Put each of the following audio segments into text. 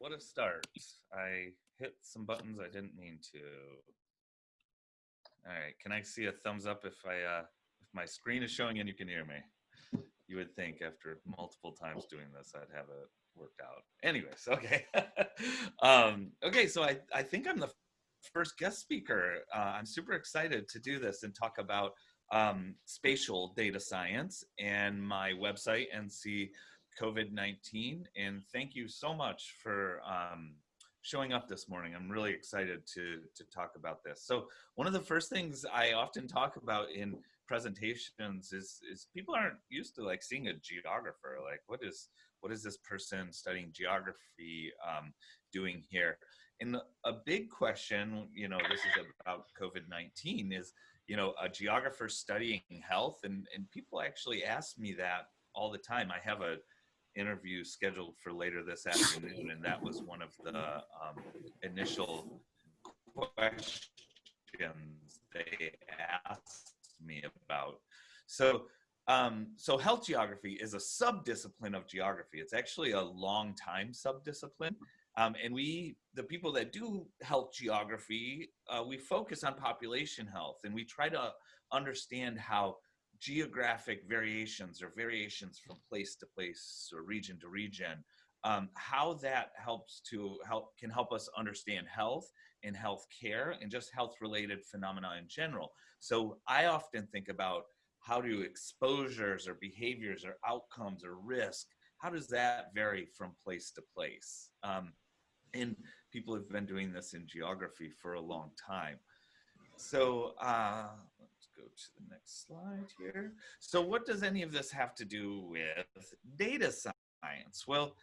What a start. I hit some buttons I didn't mean to. All right, can I see a thumbs up if my screen is showing and you can hear me? You would think after multiple times doing this, I'd have it worked out. Anyways, okay. Okay, so I think I'm the first guest speaker. I'm super excited to do this and talk about spatial data science and my website, NC COVID-19. And thank you so much for showing up this morning. I'm really excited to talk about this. So one of the first things I often talk about in presentations is people aren't used to like seeing a geographer. Like what is this person studying geography doing here? And a big question, this is about COVID-19 is, a geographer studying health, and people actually ask me that all the time. I have a interview scheduled for later this afternoon, and that was one of the initial questions they asked me about. So health geography is a subdiscipline of geography. It's actually a long time subdiscipline. And the people that do health geography, we focus on population health, and we try to understand how geographic variations or variations from place to place or region to region, how that can help us understand health and health care and just health related phenomena in general. So I often think about how do exposures or behaviors or outcomes or risk, how does that vary from place to place? And people have been doing this in geography for a long time. So let's go to the next slide here. So what does any of this have to do with data science? Well,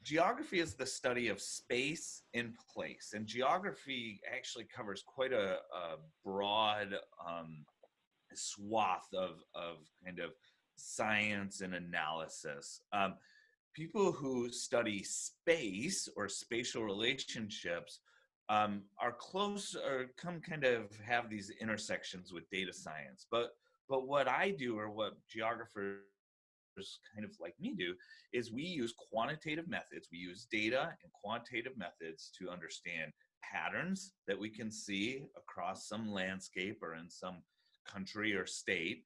geography is the study of space and place, and geography actually covers quite a broad swath of kind of science and analysis. People who study space or spatial relationships are close or come kind of have these intersections with data science. But what I do, or what geographers kind of like me do, is we use quantitative methods. We use data and quantitative methods to understand patterns that we can see across some landscape or in some country or state.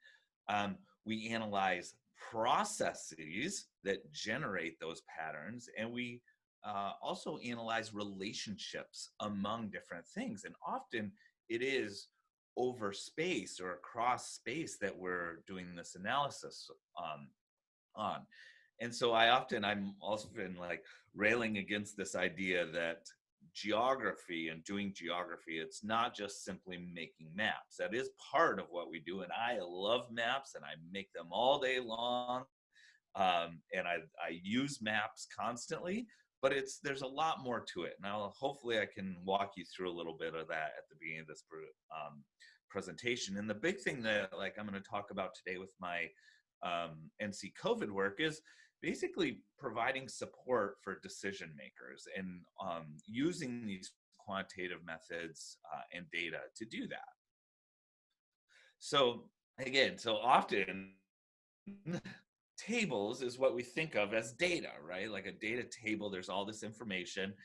We analyze processes that generate those patterns, and we also analyze relationships among different things. And often it is over space or across space that we're doing this analysis on. And so I'm often like railing against this idea that geography and doing geography, it's not just simply making maps. That is part of what we do, and I love maps and I make them all day long. And I use maps constantly, but there's a lot more to it. Now, hopefully I can walk you through a little bit of that at the beginning of this presentation. And the big thing that like I'm going to talk about today with my NC COVID work is basically providing support for decision makers and using these quantitative methods and data to do that. So again, so often tables is what we think of as data, right? Like a data table, there's all this information.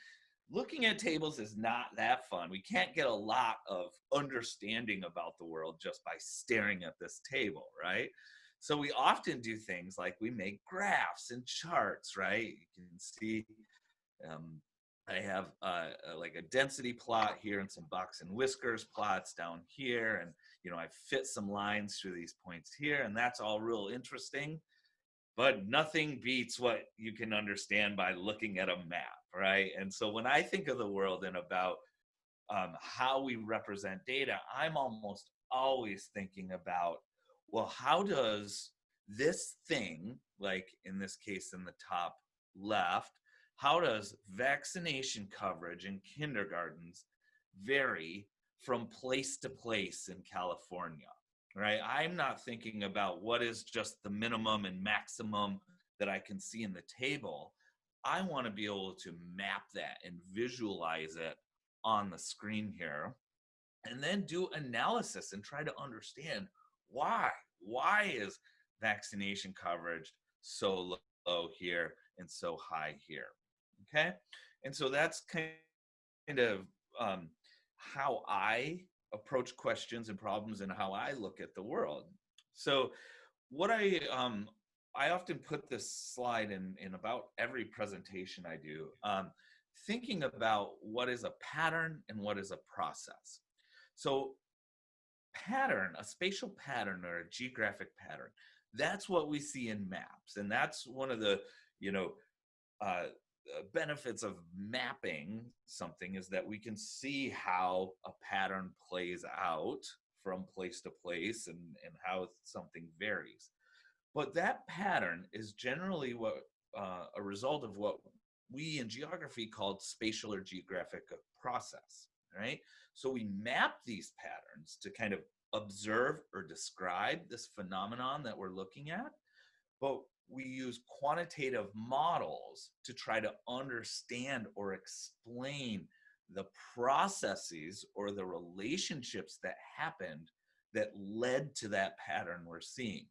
Looking at tables is not that fun. We can't get a lot of understanding about the world just by staring at this table, right? So we often do things like we make graphs and charts, right? You can see I have like a density plot here and some box and whiskers plots down here. And, I fit some lines through these points here, and that's all real interesting. But nothing beats what you can understand by looking at a map, right? And so when I think of the world and about how we represent data, I'm almost always thinking about, well, how does this thing, like in this case in the top left, how does vaccination coverage in kindergartens vary from place to place in California, right? I'm not thinking about what is just the minimum and maximum that I can see in the table. I want to be able to map that and visualize it on the screen here, and then do analysis and try to understand why is vaccination coverage so low here and so high here. Okay. And so that's kind of how I approach questions and problems and how I look at the world. So what I often put this slide in about every presentation I do, thinking about what is a pattern and what is a process. So pattern, a spatial pattern or a geographic pattern, that's what we see in maps, and that's one of the you know uh, benefits of mapping something is that we can see how a pattern plays out from place to place and how something varies. But that pattern is generally what a result of what we in geography called spatial or geographic process, right? So we map these patterns to kind of observe or describe this phenomenon that we're looking at, but we use quantitative models to try to understand or explain the processes or the relationships that happened that led to that pattern we're seeing.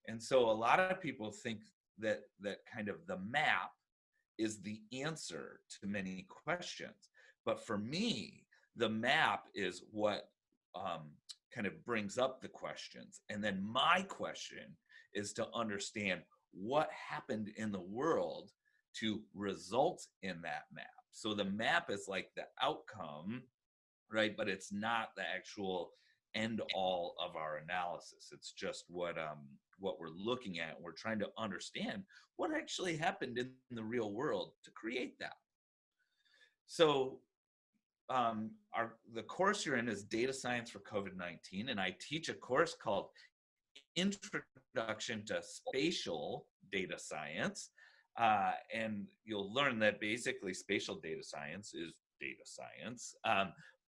And so a lot of people think that kind of the map is the answer to many questions. But for me, the map is what kind of brings up the questions. And then my question is to understand what happened in the world to result in that map. So the map is like the outcome, right? But it's not the actual end all of our analysis. It's just what we're looking at. We're trying to understand what actually happened in the real world to create that. So the course you're in is data science for COVID-19, and I teach a course called Introduction to Spatial Data Science. And you'll learn that basically spatial data science is data science,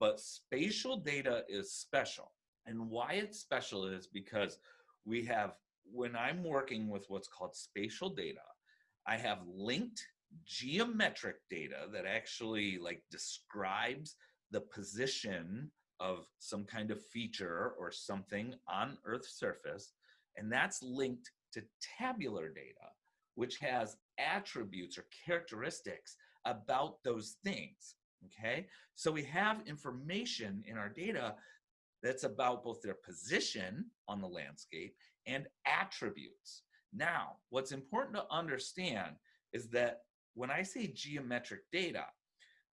but spatial data is special. And why it's special is because we have, when I'm working with what's called spatial data, I have linked geometric data that actually like describes the position of some kind of feature or something on Earth's surface, and that's linked to tabular data, which has attributes or characteristics about those things. Okay, so we have information in our data that's about both their position on the landscape and attributes. Now, what's important to understand is that when I say geometric data,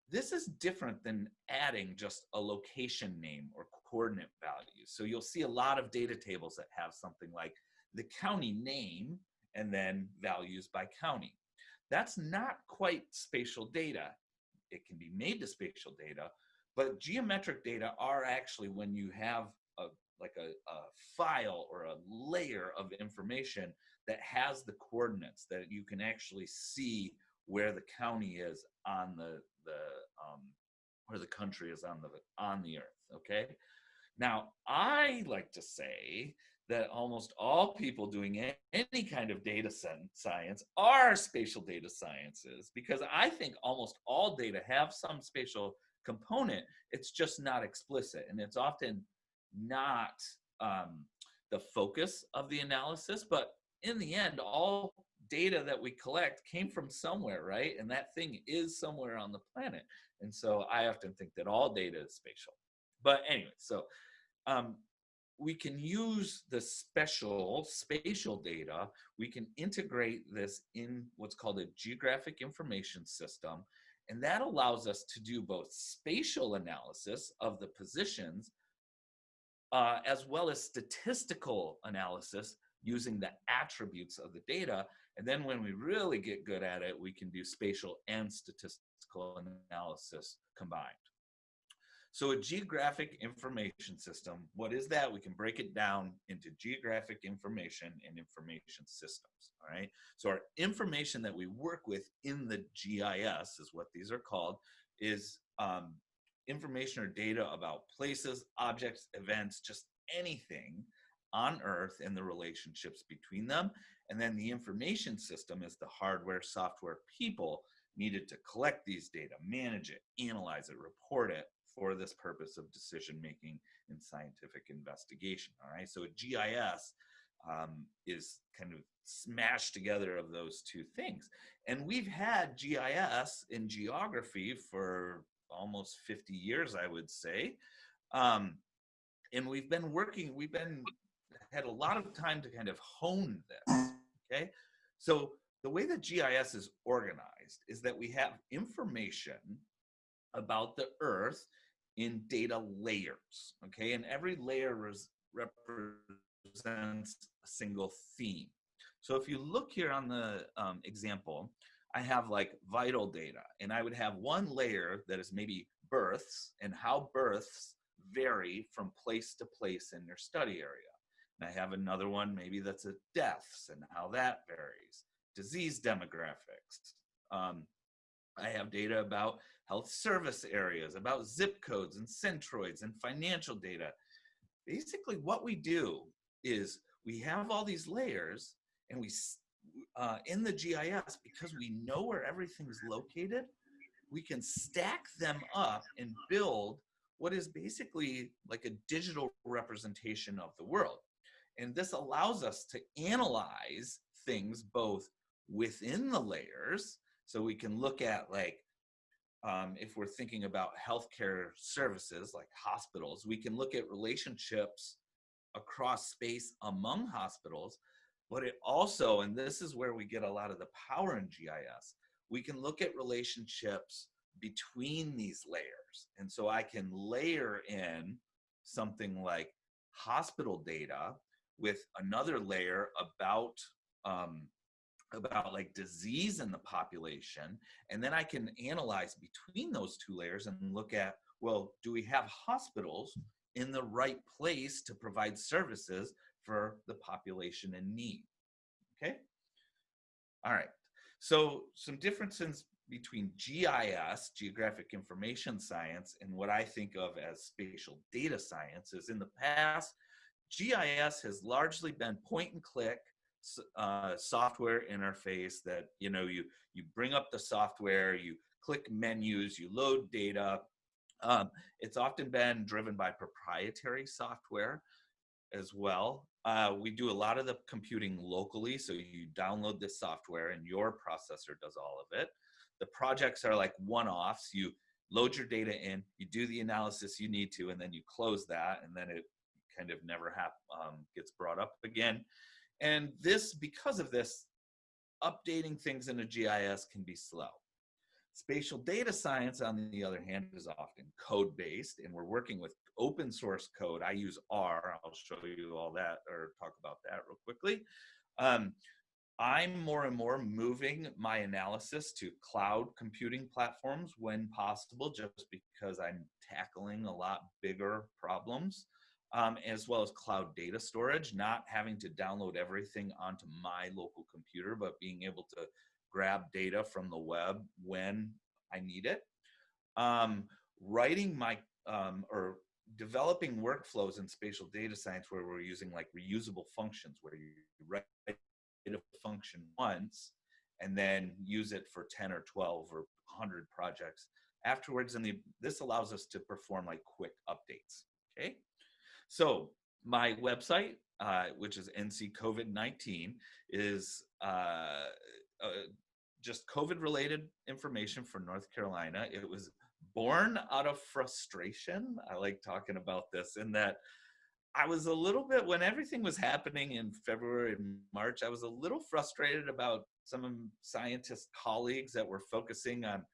this is different than adding just a location name or coordinate values. So you'll see a lot of data tables that have something like the county name and then values by county. That's not quite spatial data. It can be made to spatial data, but geometric data are actually when you have a file or a layer of information that has the coordinates that you can actually see where the county is on the where the country is on the earth. Okay. Now, I like to say that almost all people doing any kind of data science are spatial data sciences, because I think almost all data have some spatial component. It's just not explicit, and it's often not the focus of the analysis. But in the end, all data that we collect came from somewhere, right? And that thing is somewhere on the planet. And so I often think that all data is spatial. But anyway, so we can use the spatial data. We can integrate this in what's called a geographic information system. And that allows us to do both spatial analysis of the positions as well as statistical analysis using the attributes of the data. And then when we really get good at it, we can do spatial and statistical analysis combined. So a geographic information system, what is that? We can break it down into geographic information and information systems, all right? So our information that we work with in the GIS is what these are called, is information or data about places, objects, events, just anything on Earth and the relationships between them. And then the information system is the hardware, software, people needed to collect these data, manage it, analyze it, report it for this purpose of decision making and scientific investigation. All right. So a GIS is kind of smashed together of those two things. And we've had GIS in geography for almost 50 years, I would say. Um, and had a lot of time to kind of hone this, okay? So the way that GIS is organized is that we have information about the Earth in data layers, okay? And every layer represents a single theme. So if you look here on the example, I have like vital data, and I would have one layer that is maybe births and how births vary from place to place in your study area. And I have another one, maybe that's a deaths and how that varies, disease demographics. I have data about health service areas, about zip codes and centroids and financial data. Basically, what we do is we have all these layers, and we, in the GIS, because we know where everything's located, we can stack them up and build what is basically like a digital representation of the world. And this allows us to analyze things both within the layers. So we can look at like, if we're thinking about healthcare services like hospitals, we can look at relationships across space among hospitals, but it also, and this is where we get a lot of the power in GIS, we can look at relationships between these layers. And so I can layer in something like hospital data with another layer about like disease in the population. And then I can analyze between those two layers and look at, well, do we have hospitals in the right place to provide services for the population in need? Okay. All right. So some differences between GIS, Geographic Information Science, and what I think of as spatial data science is in the past, GIS has largely been point and click software interface that, you bring up the software, you click menus, you load data. It's often been driven by proprietary software as well. We do a lot of the computing locally, so you download this software and your processor does all of it. The projects are like one-offs. You load your data in, you do the analysis you need to, and then you close that, and then it kind of never gets brought up again. And this, because of this, updating things in a GIS can be slow. Spatial data science, on the other hand, is often code-based, and we're working with open source code. I use R. I'll show you all that, or talk about that real quickly. I'm more and more moving my analysis to cloud computing platforms when possible, just because I'm tackling a lot bigger problems, as well as cloud data storage, not having to download everything onto my local computer, but being able to grab data from the web when I need it. Writing my, or developing workflows in spatial data science where we're using like reusable functions, where you write a function once and then use it for 10 or 12 or 100 projects afterwards. And this allows us to perform like quick updates, okay? So my website, which is NC COVID-19, is just COVID-related information for North Carolina. It was born out of frustration. I like talking about this in that I was a little bit, when everything was happening in February and March, I was a little frustrated about some scientist colleagues that were focusing on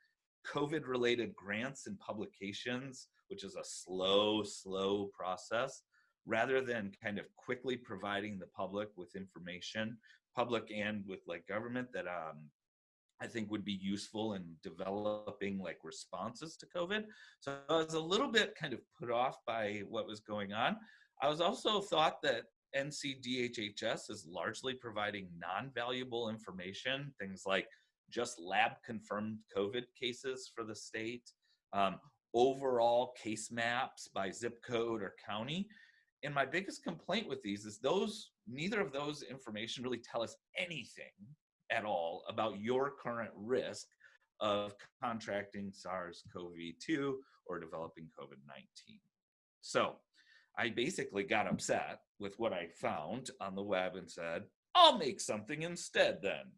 COVID-related grants and publications, which is a slow process, rather than kind of quickly providing the public with information, public and with like government, that I think would be useful in developing like responses to COVID. So I was a little bit kind of put off by what was going on. I was also thought that NCDHHS is largely providing non-valuable information, things like just lab confirmed COVID cases for the state, overall case maps by zip code or county. And my biggest complaint with these is neither of those information really tell us anything at all about your current risk of contracting SARS-CoV-2 or developing COVID-19. So I basically got upset with what I found on the web and said, I'll make something instead then.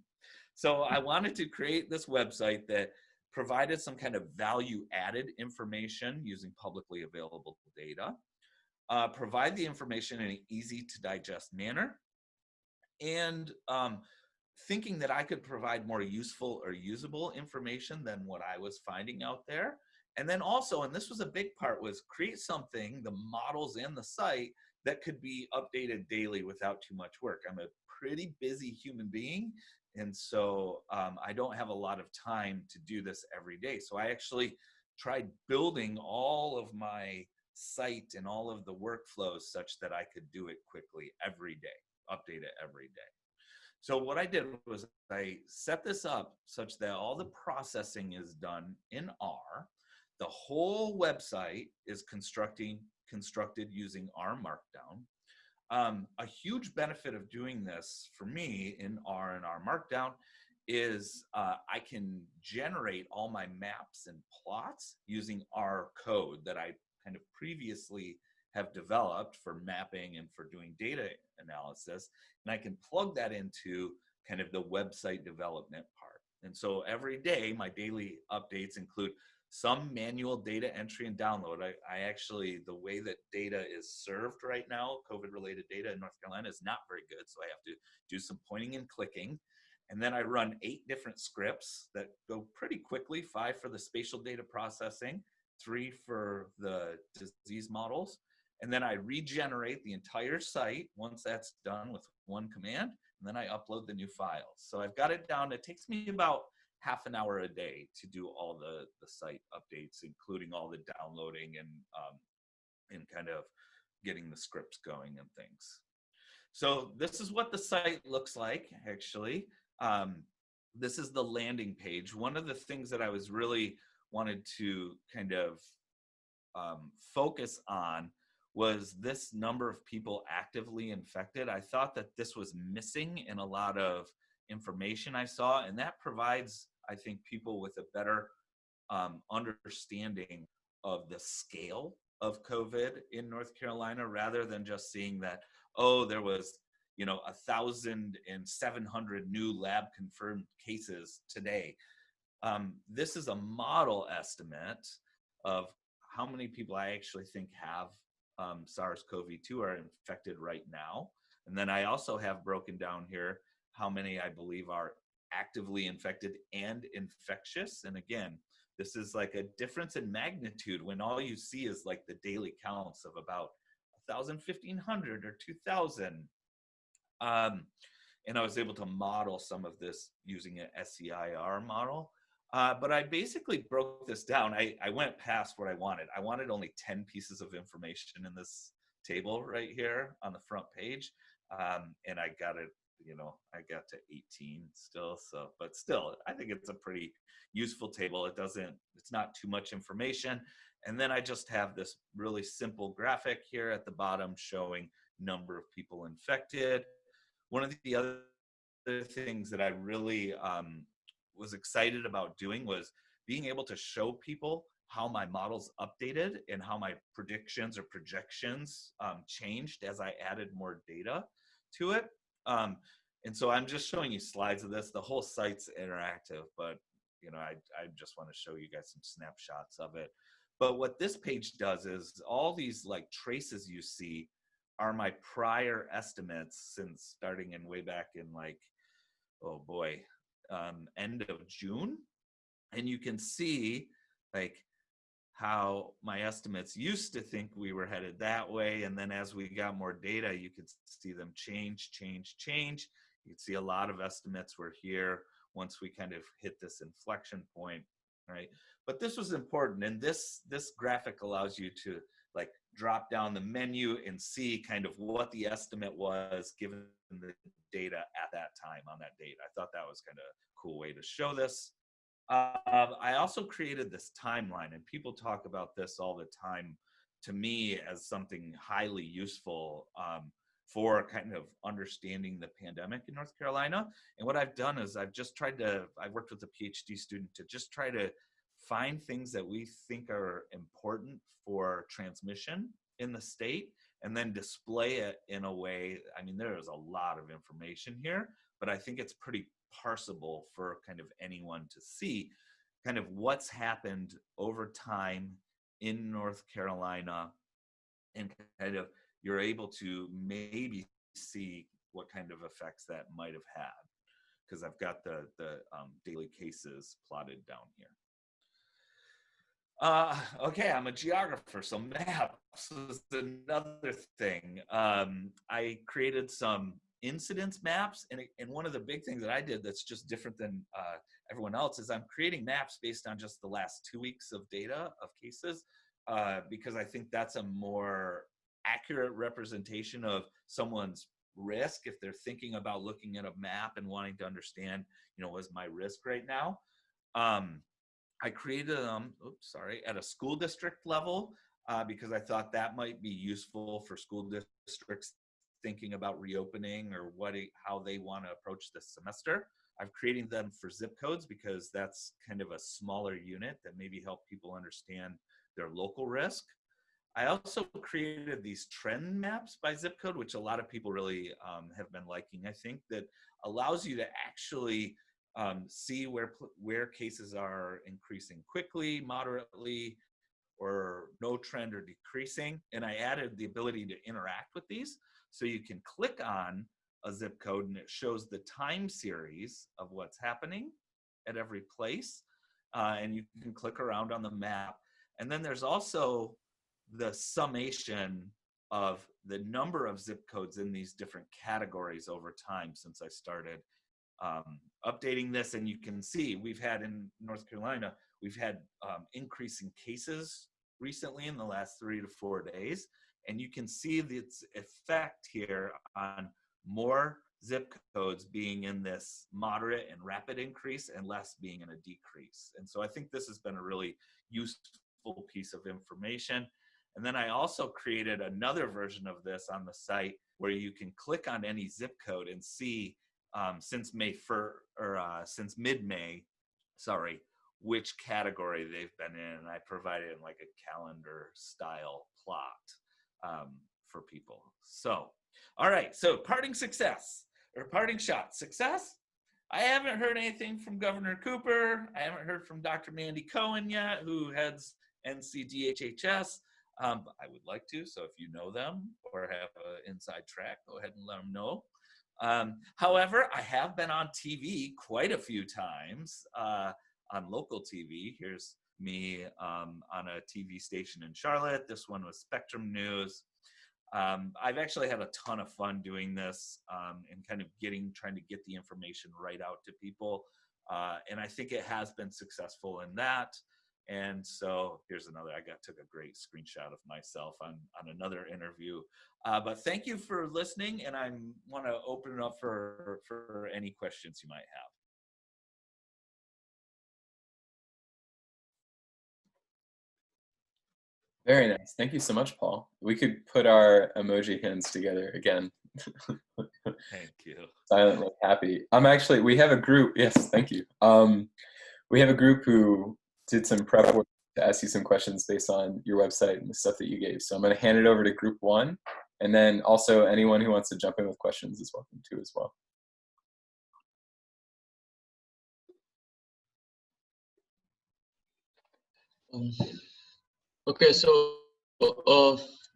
So I wanted to create this website that provided some kind of value added information using publicly available data, provide the information in an easy to digest manner, and thinking that I could provide more useful or usable information than what I was finding out there. And then also, and this was a big part, was create something, the models and the site, that could be updated daily without too much work. I'm a pretty busy human being, and so I don't have a lot of time to do this every day. So I actually tried building all of my site and all of the workflows such that I could do it quickly every day, update it every day. So what I did was I set this up such that all the processing is done in R. The whole website is constructed using R Markdown. A huge benefit of doing this for me in R and R Markdown is I can generate all my maps and plots using R code that I kind of previously have developed for mapping and for doing data analysis. And I can plug that into kind of the website development part. And so every day, my daily updates include some manual data entry and download. I actually, the way that data is served right now, COVID-related data in North Carolina, is not very good. So I have to do some pointing and clicking. And then I run 8 different scripts that go pretty quickly, 5 for the spatial data processing, 3 for the disease models. And then I regenerate the entire site once that's done with one command, and then I upload the new files. So I've got it down. It takes me about half an hour a day to do all the site updates, including all the downloading and kind of getting the scripts going and things. So this is what the site looks like, actually. This is the landing page. One of the things that I was really wanted to kind of focus on was this number of people actively infected. I thought that this was missing in a lot of information I saw, and that provides, I think, people with a better understanding of the scale of COVID in North Carolina, rather than just seeing that, oh, there was 1,700 new lab confirmed cases today. This is a model estimate of how many people I actually think have SARS-CoV-2 are infected right now. And then I also have broken down here how many I believe are actively infected and infectious. And again, this is like a difference in magnitude when all you see is like the daily counts of about 1,000, 1,500 or 2,000. And I was able to model some of this using an SCIR model. But I basically broke this down. I went past what I wanted. I wanted only 10 pieces of information in this table right here on the front page. And I got it, I got to 18 still. So, but still, I think it's a pretty useful table. It's not too much information. And then I just have this really simple graphic here at the bottom showing number of people infected. One of the other things that I really was excited about doing was being able to show people how my models updated and how my predictions or projections changed as I added more data to it. And so I'm just showing you slides of this. The whole site's interactive, but I just want to show you guys some snapshots of it. But what this page does is all these like traces you see are my prior estimates since starting in way back in like, oh boy, end of June. And you can see like how my estimates used to think we were headed that way. And then as we got more data, you could see them change. You can see a lot of estimates were here once we kind of hit this inflection point, right? But this was important. And this graphic allows you to like drop down the menu and see kind of what the estimate was given the data at that time on that date. I thought that was kind of a cool way to show this. I also created this timeline, and people talk about this all the time to me as something highly useful for kind of understanding the pandemic in North Carolina. And what I've done is I've worked with a PhD student to just try to find things that we think are important for transmission in the state and then display it in a way. I mean, there is a lot of information here, but I think it's pretty parsable for kind of anyone to see kind of what's happened over time in North Carolina, and kind of you're able to maybe see what kind of effects that might have had, because I've got the daily cases plotted down here. Okay, I'm a geographer, so maps is another thing. I created some incidence maps, and one of the big things that I did that's just different than everyone else is I'm creating maps based on just the last 2 weeks of data of cases, because I think that's a more accurate representation of someone's risk if they're thinking about looking at a map and wanting to understand, you know, what's my risk right now. I created them, at a school district level, because I thought that might be useful for school districts thinking about reopening or how they want to approach this semester. I've created them for zip codes because that's kind of a smaller unit that maybe help people understand their local risk. I also created these trend maps by zip code, which a lot of people really have been liking, I think, that allows you to actually see where cases are increasing quickly, moderately, or no trend or decreasing. And I added the ability to interact with these. So you can click on a zip code and it shows the time series of what's happening at every place. And you can click around on the map. And then there's also the summation of the number of zip codes in these different categories over time since I started updating this. And you can see we've had in North Carolina, we've had increasing cases recently in the last 3 to 4 days. And you can see its effect here on more zip codes being in this moderate and rapid increase and less being in a decrease. And so I think this has been a really useful piece of information. And then I also created another version of this on the site where you can click on any zip code and see since since mid-May, which category they've been in. And I provided in like a calendar style plot for people. So, all right, so parting shot, success. I haven't heard anything from Governor Cooper. I haven't heard from Dr. Mandy Cohen yet, who heads NCDHHS. I would like to, so if you know them or have an inside track, go ahead and let them know. However, I have been on TV quite a few times, on local TV. Here's me on a TV station in Charlotte. This one was Spectrum News. I've actually had a ton of fun doing this and kind of trying to get the information right out to people. And I think it has been successful in that. And so here's another, took a great screenshot of myself on another interview. But thank you for listening, and I want to open it up for any questions you might have. Very nice. Thank you so much, Paul. We could put our emoji hands together again. Thank you. Silently happy. We have a group. Yes, thank you. We have a group who did some prep work to ask you some questions based on your website and the stuff that you gave. So I'm going to hand it over to group one, and then also anyone who wants to jump in with questions is welcome to as well. Okay, so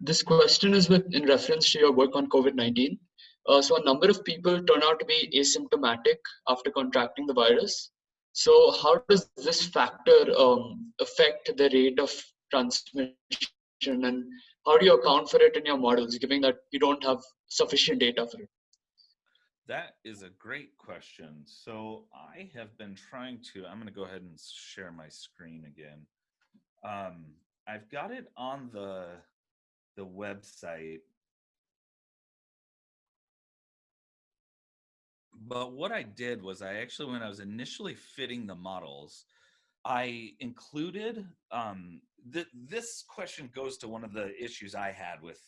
this question is in reference to your work on COVID-19. So a number of people turn out to be asymptomatic after contracting the virus. So how does this factor affect the rate of transmission, and how do you account for it in your models, given that you don't have sufficient data for it? That is a great question. So I have been trying to, I'm going to go ahead and share my screen again. I've got it on the website. But what I did was when I was initially fitting the models, I included, this question goes to one of the issues I had with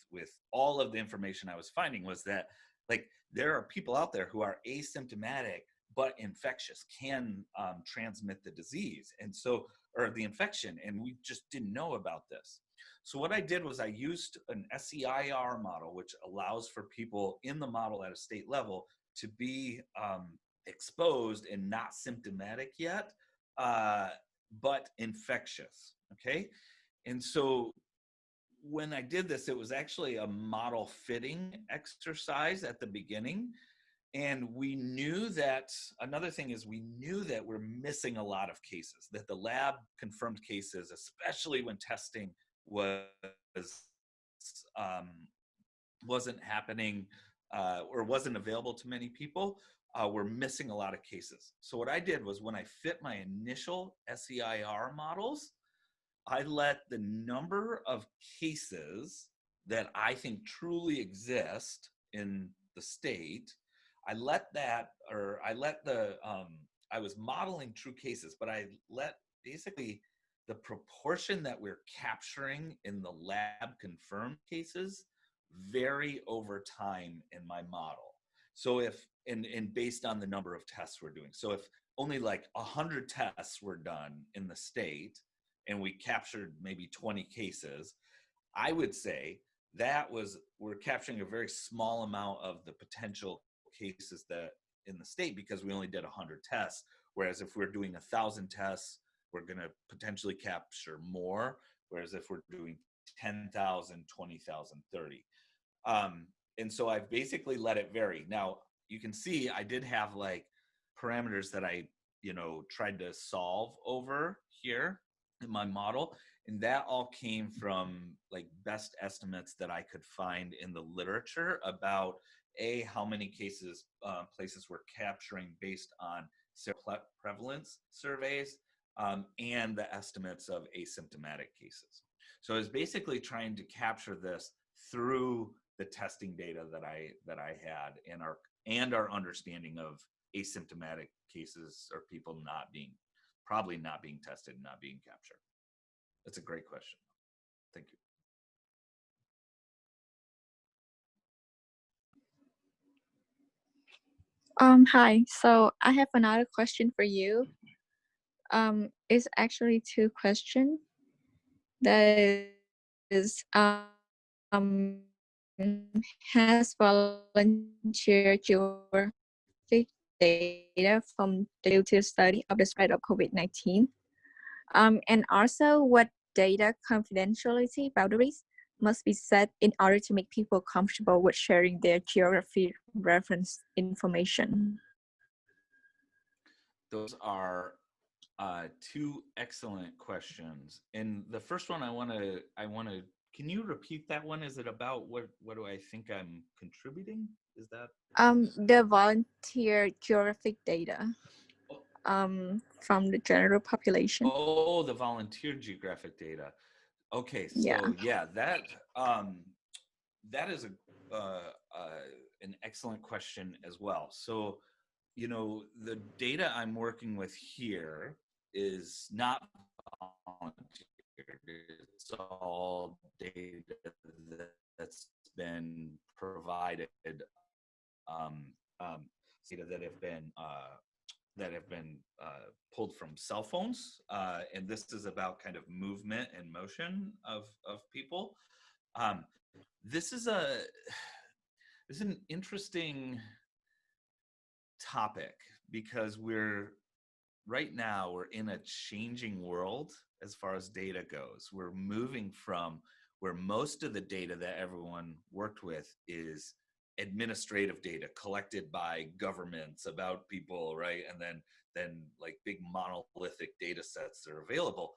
all of the information I was finding, was that like there are people out there who are asymptomatic but infectious, can transmit the disease, and so, or the infection, and we just didn't know about this. So what I did was I used an SEIR model, which allows for people in the model at a state level to be exposed and not symptomatic yet, but infectious, okay? And so when I did this, it was actually a model fitting exercise at the beginning. And we knew that, another thing is we knew that we're missing a lot of cases, that the lab confirmed cases, especially when testing was um, wasn't happening or wasn't available to many people, we're missing a lot of cases. So what I did was when I fit my initial SEIR models, I let the number of cases that I think truly exist in the state, I let that, or I let the, I was modeling true cases, but I let basically the proportion that we're capturing in the lab confirmed cases vary over time in my model. So if, and based on the number of tests we're doing. So if only like 100 tests were done in the state, and we captured maybe 20 cases, I would say that was, we're capturing a very small amount of the potential cases that in the state because we only did 100 tests. Whereas if we're doing 1,000 tests, we're going to potentially capture more. Whereas if we're doing 10,000, 20,000, 30. And so I've basically let it vary. Now you can see I did have like parameters that I, tried to solve over here in my model, and that all came from like best estimates that I could find in the literature about how many cases places were capturing based on prevalence surveys, and the estimates of asymptomatic cases. So I was basically trying to capture this through the testing data that I had and our understanding of asymptomatic cases or people probably not being tested, not being captured. That's a great question. Thank you. Hi. So I have another question for you. It's actually two questions. That is, has volunteer geographic data from due to study of the spread of COVID-19? And also, what data confidentiality boundaries must be set in order to make people comfortable with sharing their geography reference information? Those are two excellent questions. And the first one I want to, can you repeat that one? Is it about what do I think I'm contributing? Is that? The volunteer geographic data from the general population. Oh, the volunteer geographic data. Okay, so yeah, that is an excellent question as well. So, the data I'm working with here is not volunteered. It's all data that's been provided, data that have been pulled from cell phones, and this is about kind of movement and motion of people. This is an interesting topic because right now we're in a changing world as far as data goes. We're moving from where most of the data that everyone worked with is administrative data collected by governments about people, right? And then like big monolithic data sets that are available.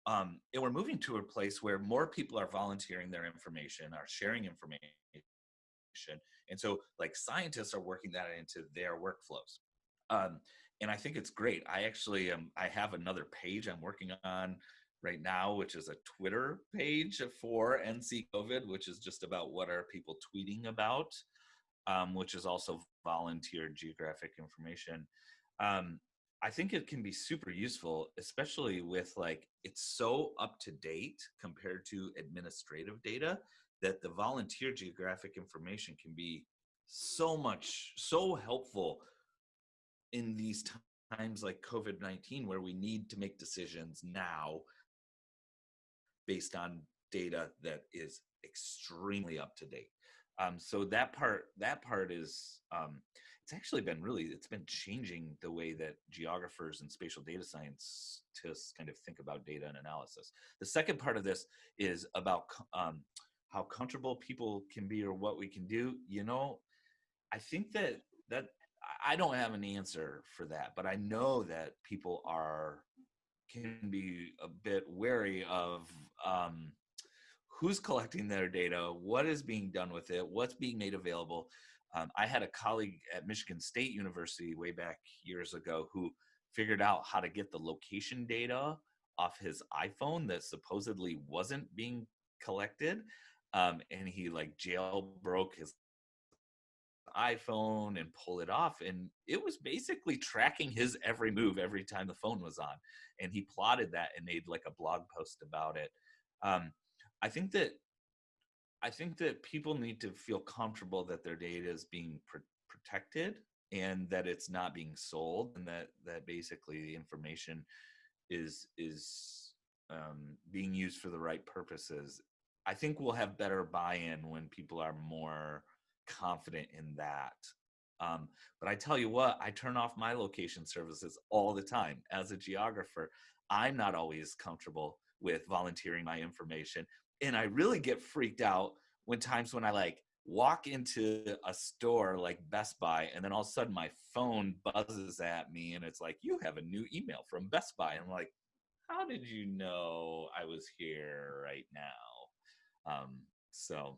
And we're moving to a place where more people are volunteering their information, are sharing information. And so like scientists are working that into their workflows. And I think it's great. I actually I have another page I'm working on right now, which is a Twitter page for NC COVID, which is just about what are people tweeting about, which is also volunteer geographic information. I think it can be super useful, especially with like, it's so up to date compared to administrative data that the volunteer geographic information can be so helpful in these times like COVID-19, where we need to make decisions now based on data that is extremely up to date. So that part is it's actually been it's been changing the way that geographers and spatial data scientists kind of think about data and analysis. The second part of this is about how comfortable people can be or what we can do. I think that I don't have an answer for that, but I know that people can be a bit wary of who's collecting their data, what is being done with it, what's being made available. I had a colleague at Michigan State University way back years ago who figured out how to get the location data off his iPhone that supposedly wasn't being collected. And he like jailbroke his iPhone and pull it off, and it was basically tracking his every move every time the phone was on, and he plotted that and made like a blog post about it. I think that people need to feel comfortable that their data is being protected and that it's not being sold, and that basically the information is being used for the right purposes. I think we'll have better buy-in when people are more confident in that. But I tell you what, I turn off my location services all the time. As a geographer, I'm not always comfortable with volunteering my information. And I really get freaked out when I like walk into a store like Best Buy, and then all of a sudden my phone buzzes at me and it's like, you have a new email from Best Buy. And I'm like, how did you know I was here right now? So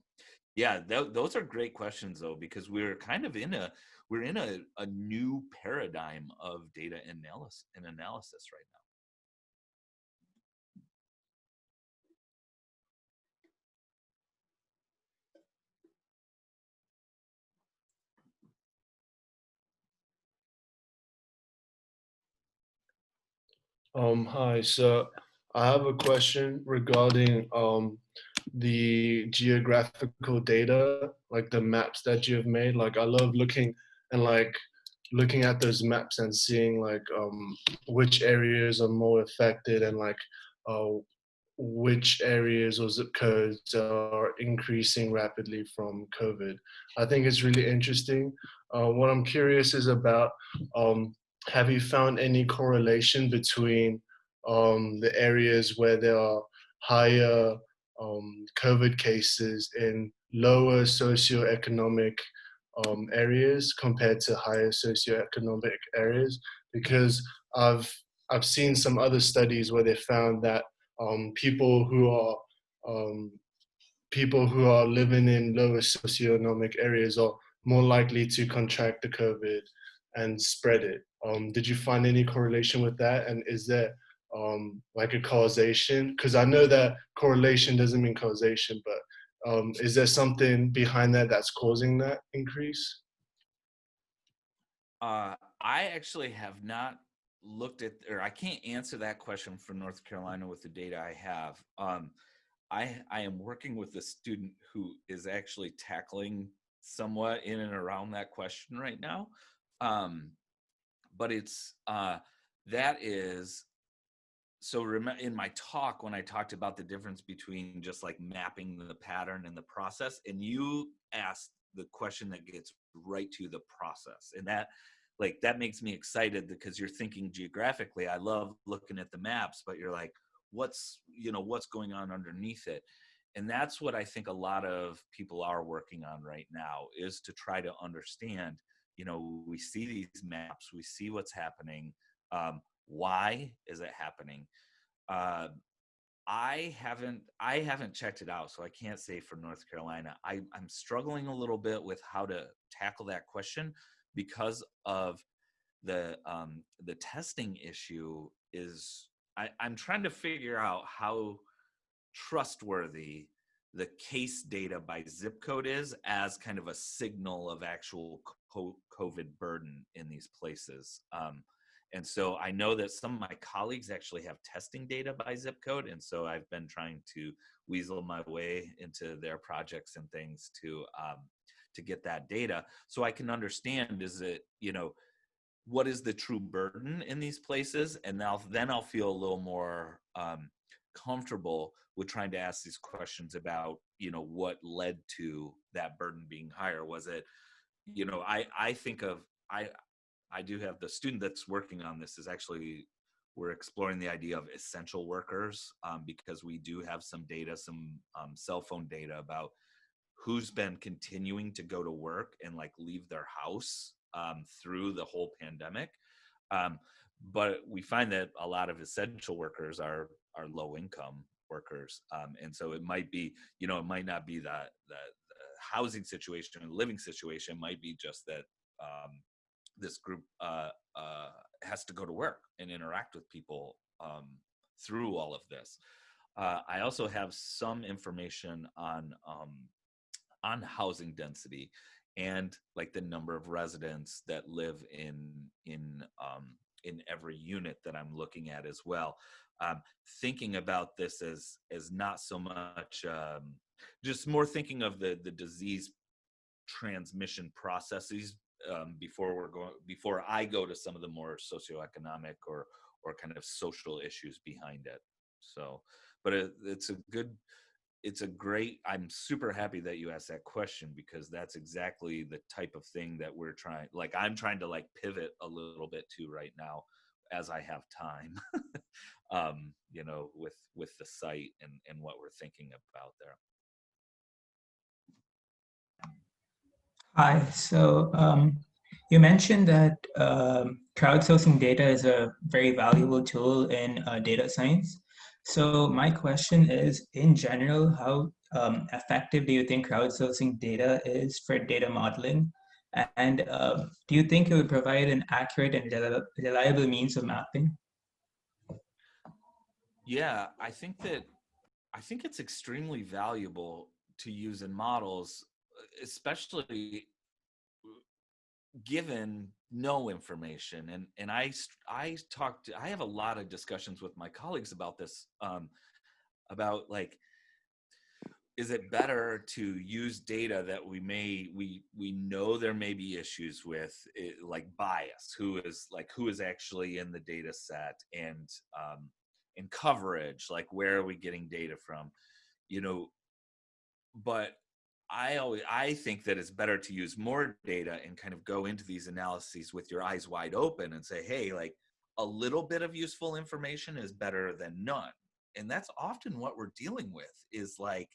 yeah, those are great questions though, because we're kind of in a new paradigm of data analysis right now. Hi, so I have a question regarding the geographical data, like the maps that you have made. Like I love looking at those maps and seeing like which areas are more affected and like uh, which areas or zip codes are increasing rapidly from COVID. I think it's really interesting. What I'm curious is about, have you found any correlation between the areas where there are higher COVID cases in lower socioeconomic areas compared to higher socioeconomic areas? Because I've seen some other studies where they found that people who are um, people who are living in lower socioeconomic areas are more likely to contract the COVID and spread it. Did you find any correlation with that? And is there like a causation? Because I know that correlation doesn't mean causation, but is there something behind that that's causing that increase? I actually have not looked at, or I can't answer that question for North Carolina with the data I have. I am working with a student who is actually tackling somewhat in and around that question right now. But it's that is so in my talk when I talked about the difference between just like mapping the pattern and the process, and you asked the question that gets right to the process, and that makes me excited because you're thinking geographically. I love looking at the maps, but you're like, what's going on underneath it? And that's what I think a lot of people are working on right now, is to try to understand, we see these maps, we see what's happening. Why is it happening? I haven't checked it out, so I can't say for North Carolina. I'm struggling a little bit with how to tackle that question because of the testing issue. I'm trying to figure out how trustworthy the case data by zip code is as kind of a signal of actual COVID burden in these places. And so I know that some of my colleagues actually have testing data by zip code. And so I've been trying to weasel my way into their projects and things to get that data so I can understand, is it, what is the true burden in these places, and now then I'll feel a little more comfortable with trying to ask these questions about, you know, what led to that burden being higher. Was it, you know, I think of, I do have the student that's working on this is actually, we're exploring the idea of essential workers, because we do have some data, some cell phone data about who's been continuing to go to work and like leave their house through the whole pandemic. But we find that a lot of essential workers are low income workers. And so it might be, you know, it might not be the housing situation or living situation. It might be just that this group has to go to work and interact with people through all of this. I also have some information on housing density and like the number of residents that live in every unit that I'm looking at as well. Thinking about this as not so much just more thinking of the disease transmission processes before I go to some of the more socioeconomic or kind of social issues behind it. So, but it's a great, I'm super happy that you asked that question, because that's exactly the type of thing that I'm trying to like pivot a little bit to right now as I have time, you know, with the site and what we're thinking about there. Hi. So you mentioned that crowdsourcing data is a very valuable tool in data science. So my question is, in general, how effective do you think crowdsourcing data is for data modeling? And do you think it would provide an accurate and reliable means of mapping? Yeah, I think it's extremely valuable to use in models, especially given no information. And I have a lot of discussions with my colleagues about this, about like, is it better to use data that we know there may be issues with, like bias, who is actually in the data set, and coverage, like where are we getting data from, you know. But I think that it's better to use more data and kind of go into these analyses with your eyes wide open and say, hey, like a little bit of useful information is better than none. And that's often what we're dealing with, is like,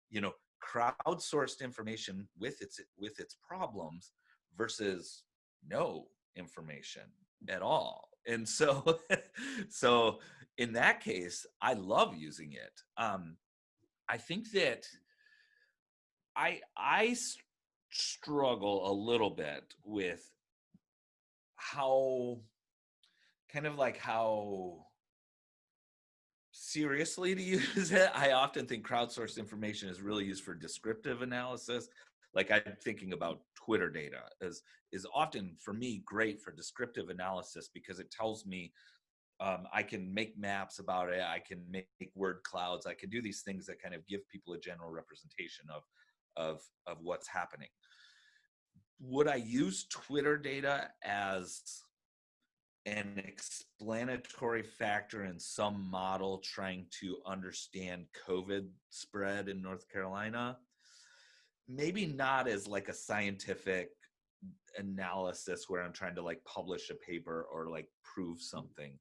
you know, crowdsourced information with its problems versus no information at all. And so so in that case, I love using it. I think that I struggle a little bit with how seriously to use it. I often think crowdsourced information is really used for descriptive analysis. Like I'm thinking about Twitter data is often for me great for descriptive analysis, because it tells me I can make maps about it. I can make word clouds. I can do these things that kind of give people a general representation of what's happening. Would I use Twitter data as an explanatory factor in some model trying to understand COVID spread in North Carolina? Maybe not as like a scientific analysis where I'm trying to like publish a paper or like prove something.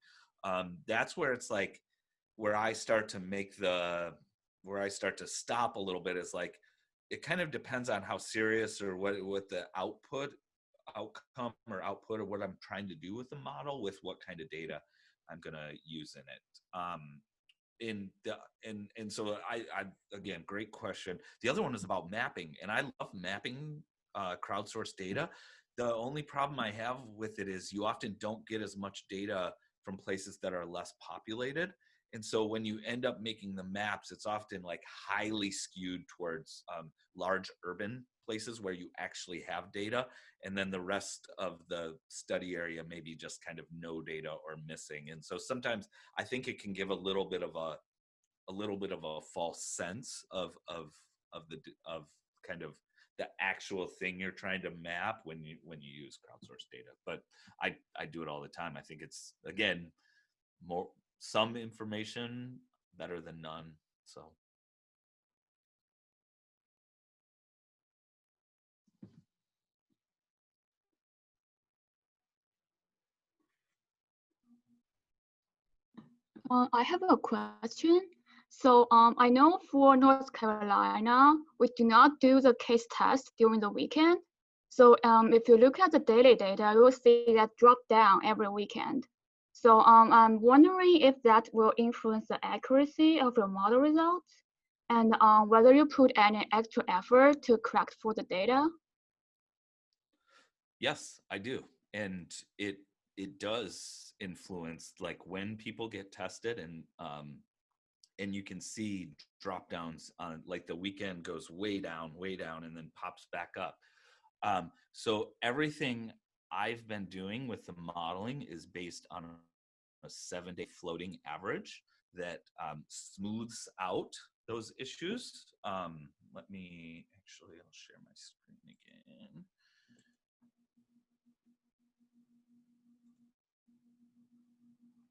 That's where it's like, where I start to stop a little bit, is like, it kind of depends on how serious or what the outcome or output, or what I'm trying to do with the model, with what kind of data I'm going to use in it. And so I again, great question. The other one is about mapping, and I love mapping crowdsourced data. The only problem I have with it is you often don't get as much data from places that are less populated. And so when you end up making the maps, it's often like highly skewed towards large urban places where you actually have data. And then the rest of the study area may be just kind of no data or missing. And so sometimes I think it can give a little bit of a false sense of kind of the actual thing you're trying to map when you use crowdsourced data. But I do it all the time. I think it's, again, more some information better than none. So I have a question. So I know for North Carolina, we do not do the case test during the weekend. So if you look at the daily data, you will see that drop down every weekend. So I'm wondering if that will influence the accuracy of your model results and whether you put any extra effort to correct for the data. yes, I do. And it does influence, like, when people get tested, and you can see drop downs on, like, the weekend goes way down, and then pops back up. So everything I've been doing with the modeling is based on a 7-day floating average that smooths out those issues. Let me actually, I'll share my screen again.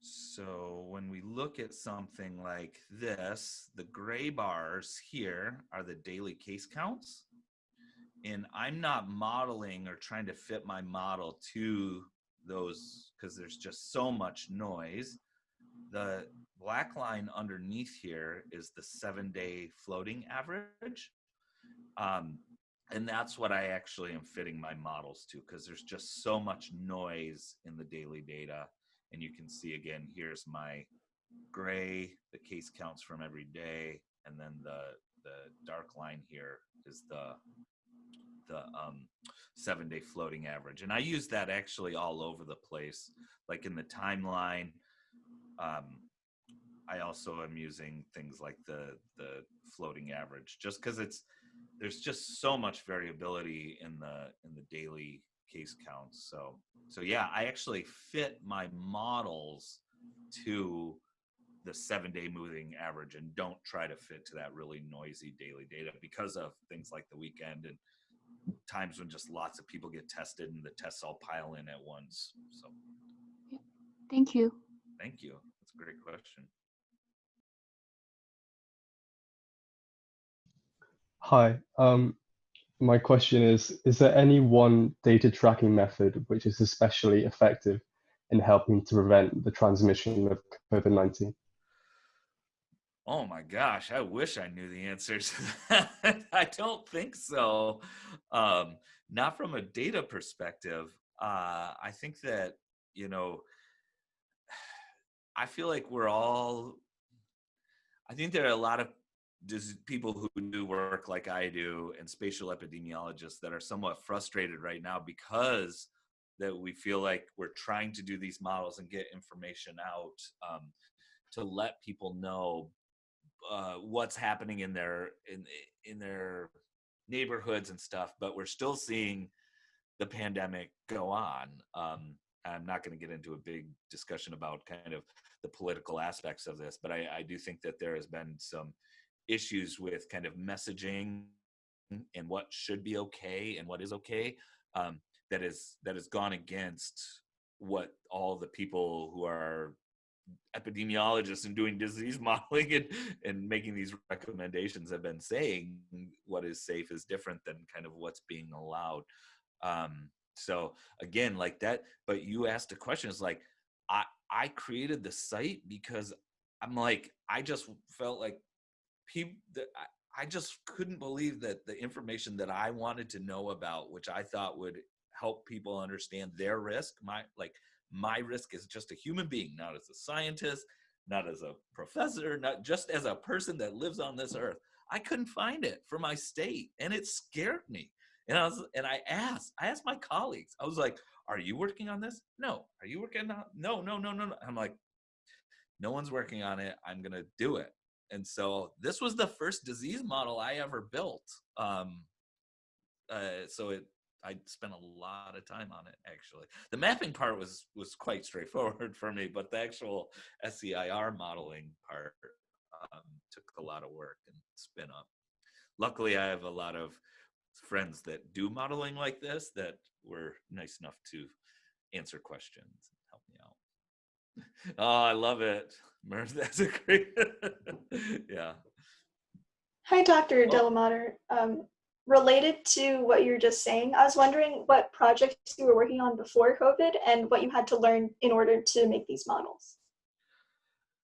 So when we look at something like this, the gray bars here are the daily case counts. And I'm not modeling or trying to fit my model to those because there's just so much noise. The black line underneath here is the 7-day floating average. And that's what I actually am fitting my models to, because there's just so much noise in the daily data. And you can see, again, here's my gray, the case counts from every day, and then the dark line here is the 7-day floating average. And I use that actually all over the place, like in the timeline. I also am using things like the floating average, just because there's just so much variability in the daily case counts. So yeah, I actually fit my models to the 7-day moving average and don't try to fit to that really noisy daily data because of things like the weekend and times when just lots of people get tested and the tests all pile in at once. So Yeah. Thank you. thank you. That's a great question. Hi. My question is there any one data tracking method which is especially effective in helping to prevent the transmission of COVID-19? Oh my gosh, I wish I knew the answers to that. I don't think so. Not from a data perspective. I think that, I feel like I think there are a lot of people who do work like I do and spatial epidemiologists that are somewhat frustrated right now because that we feel like we're trying to do these models and get information out to let people know what's happening in their neighborhoods and stuff, but we're still seeing the pandemic go on. I'm not going to get into a big discussion about kind of the political aspects of this, but I do think that there has been some issues with kind of messaging and what should be okay and what is okay, that has gone against what all the people who are epidemiologists and doing disease modeling and making these recommendations have been saying. What is safe is different than kind of what's being allowed. So again, like that, but you asked a question, is like, I created the site because I'm like, I just felt like people, I just couldn't believe that the information that I wanted to know about, which I thought would help people understand their risk, my risk as just a human being, not as a scientist, not as a professor, not just as a person that lives on this earth. I couldn't find it for my state, and it scared me. And I asked my colleagues. I was like, "Are you working on this? No. Are you working on? No. I'm like, no one's working on it. I'm gonna do it. And so this was the first disease model I ever built. I spent a lot of time on it, actually. The mapping part was quite straightforward for me, but the actual SCIR modeling part took a lot of work and spin up. Luckily, I have a lot of friends that do modeling like this that were nice enough to answer questions and help me out. Oh, I love it. Merv, that's a great, yeah. Hi, Dr. Oh. Delamater. Related to what you were just saying, I was wondering what projects you were working on before COVID and what you had to learn in order to make these models.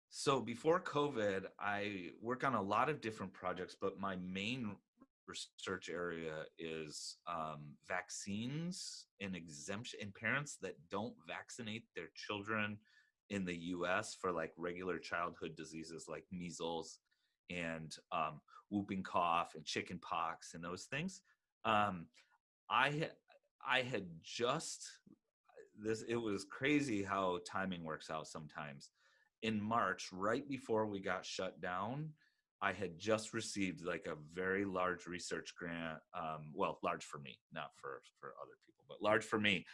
So before COVID, I work on a lot of different projects, but my main research area is vaccines and exemption, and parents that don't vaccinate their children in the US for like regular childhood diseases like measles and whooping cough and chicken pox and those things. I had just this, it was crazy how timing works out sometimes. In March, right before we got shut down, I had just received like a very large research grant. Well, large for me, not for other people, but large for me,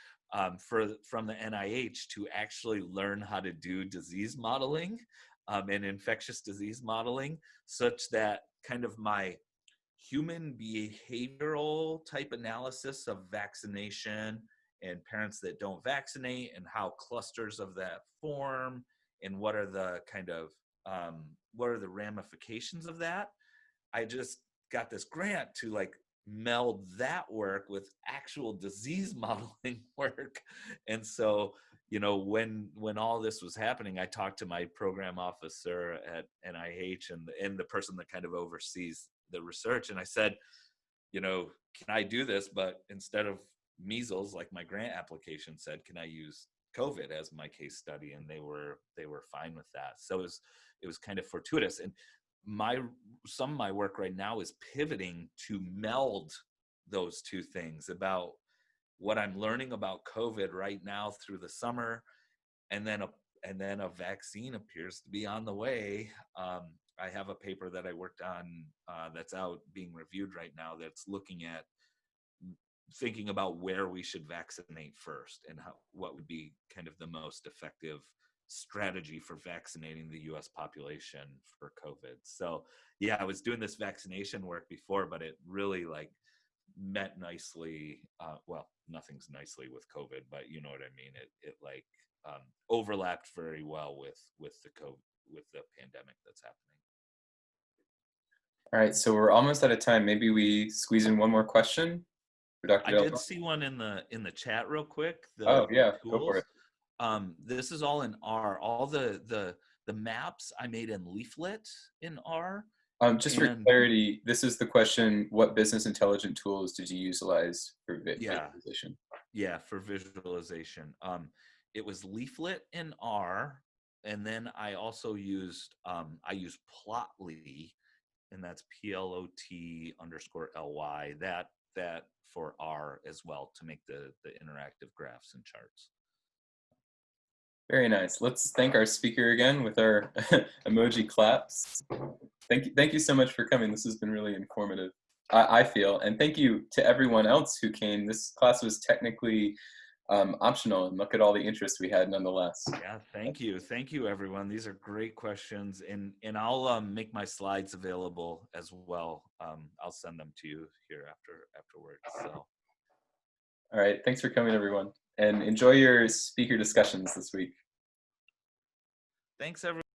from the NIH to actually learn how to do disease modeling and infectious disease modeling, such that kind of my human behavioral type analysis of vaccination and parents that don't vaccinate and how clusters of that form and what are the kind of what are the ramifications of that. I just got this grant to like meld that work with actual disease modeling work. And so, you know, when all this was happening, I talked to my program officer at NIH and the person that kind of oversees the research, and I said, you know, can I do this, but instead of measles, like my grant application said, can I use COVID as my case study? And they were fine with that. So it was kind of fortuitous. And some of my work right now is pivoting to meld those two things about what I'm learning about COVID right now through the summer, and then a vaccine appears to be on the way. I have a paper that I worked on that's out being reviewed right now that's looking at thinking about where we should vaccinate first and what would be kind of the most effective strategy for vaccinating the US population for COVID. So yeah, I was doing this vaccination work before, but it really like met nicely. Well, nothing's nicely with COVID, but you know what I mean? It like overlapped very well with the pandemic that's happening. All right, so we're almost out of time. Maybe we squeeze in one more question for Dr. I Delamater. did see one in the chat real quick. Oh yeah, go for it. This is all in R. All the maps I made in Leaflet in R. Just for clarity, this is the question: what business intelligence tools did you utilize for visualization? Yeah, for visualization. It was Leaflet in R, and then I also used I used Plotly, and that's PLOT_LY. That for R as well to make the interactive graphs and charts. Very nice. Let's thank our speaker again with our emoji claps. Thank you so much for coming. This has been really informative, I feel. And thank you to everyone else who came. This class was technically optional, and look at all the interest we had nonetheless. Yeah, thank you everyone. These are great questions, and I'll make my slides available as well. I'll send them to you here afterwards. So all right, thanks for coming everyone, and enjoy your speaker discussions this week. Thanks everyone.